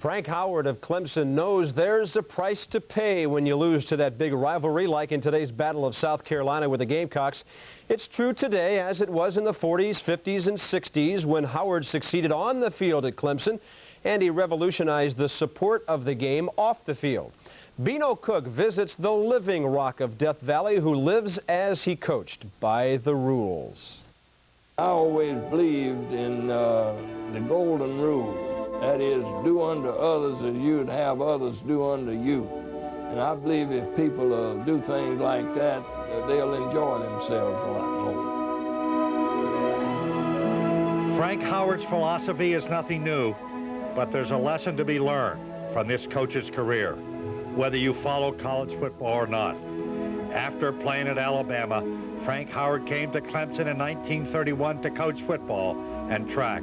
Frank Howard of Clemson knows there's a price to pay when you lose to that big rivalry like in today's Battle of South Carolina with the Gamecocks. It's true today as it was in the 40s, 50s, and 60s when Howard succeeded on the field at Clemson and he revolutionized the support of the game off the field. Beano Cook visits the living Rock of Death Valley who lives as he coached by the rules. I always believed in the golden rule. That is, do unto others as you'd have others do unto you. And I believe if people do things like that, they'll enjoy themselves a lot more. Frank Howard's philosophy is nothing new, but there's a lesson to be learned from this coach's career, whether you follow college football or not. After playing at Alabama, Frank Howard came to Clemson in 1931 to coach football and track,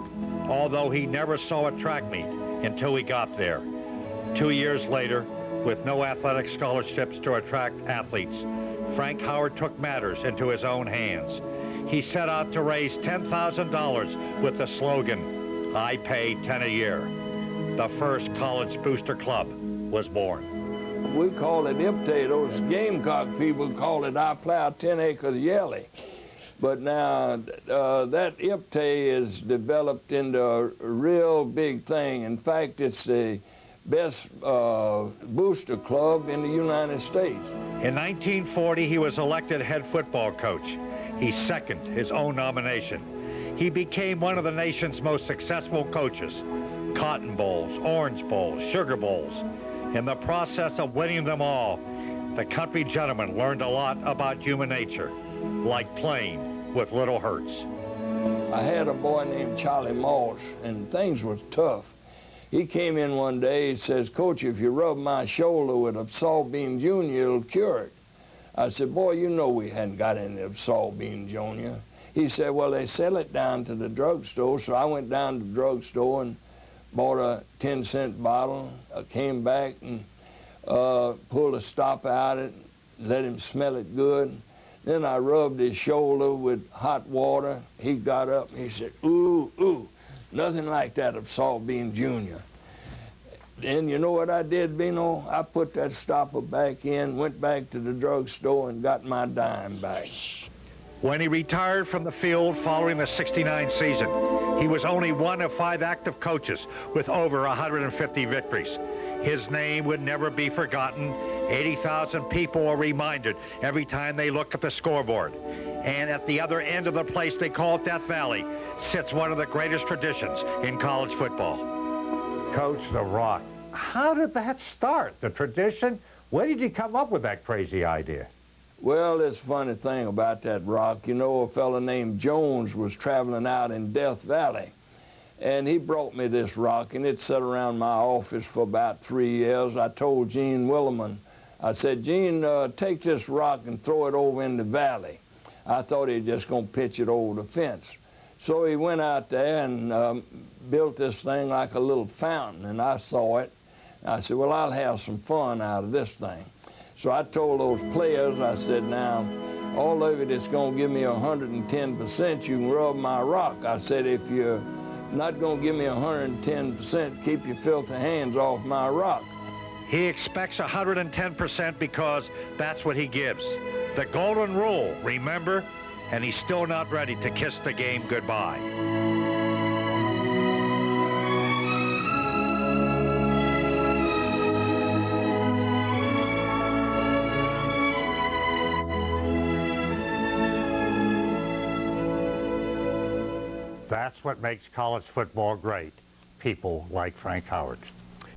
although he never saw a track meet until he got there. 2 years later, with no athletic scholarships to attract athletes, Frank Howard took matters into his own hands. He set out to raise $10,000 with the slogan, "I pay 10 a year." The first college booster club was born. We call it IPTAY. Those Gamecock people call it I plow 10 acres yelly. But now that IPTAY is developed into a real big thing. In fact, it's the best booster club in the United States. In 1940, he was elected head football coach. He seconded his own nomination. He became one of the nation's most successful coaches. Cotton Bowls, Orange Bowls, Sugar Bowls. In the process of winning them all, the country gentleman learned a lot about human nature, like playing with little hurts. I had a boy named Charlie Moss, and things was tough. He came in one day, he says, "Coach, if you rub my shoulder with Absol-Beam Jr., it'll cure it." I said, "Boy, you know we hadn't got any Absol-Beam Jr." He said, "Well, they sell it down to the drugstore." So I went down to the drugstore and bought a 10-cent bottle. I came back and pulled a stopper out of it, let him smell it good. Then I rubbed his shoulder with hot water. He got up and he said, "Ooh, ooh, nothing like that Absol-Beam Jr." Then you know what I did, Beano? I put that stopper back in, went back to the drugstore and got my dime back. When he retired from the field following the '69 season, he was only one of 5 active coaches with over 150 victories. His name would never be forgotten. 80,000 people are reminded every time they look at the scoreboard. And at the other end of the place they call Death Valley sits one of the greatest traditions in college football. Coach, the Rock. How did that start? The tradition? Where did you come up with that crazy idea? Well, there's a funny thing about that rock. You know, a fellow named Jones was traveling out in Death Valley, and he brought me this rock, and it sat around my office for about 3 years. I told Gene Williman, I said, "Gene, take this rock and throw it over in the valley." I thought he was just going to pitch it over the fence. So he went out there and built this thing like a little fountain, and I saw it. I said, "Well, I'll have some fun out of this thing." So I told those players, I said, "Now, all of it is going to give me 110%. You can rub my rock." I said, "If you're not going to give me 110%, keep your filthy hands off my rock." He expects 110% because that's what he gives. The golden rule, remember? And he's still not ready to kiss the game goodbye. That's what makes college football great. People like Frank Howard.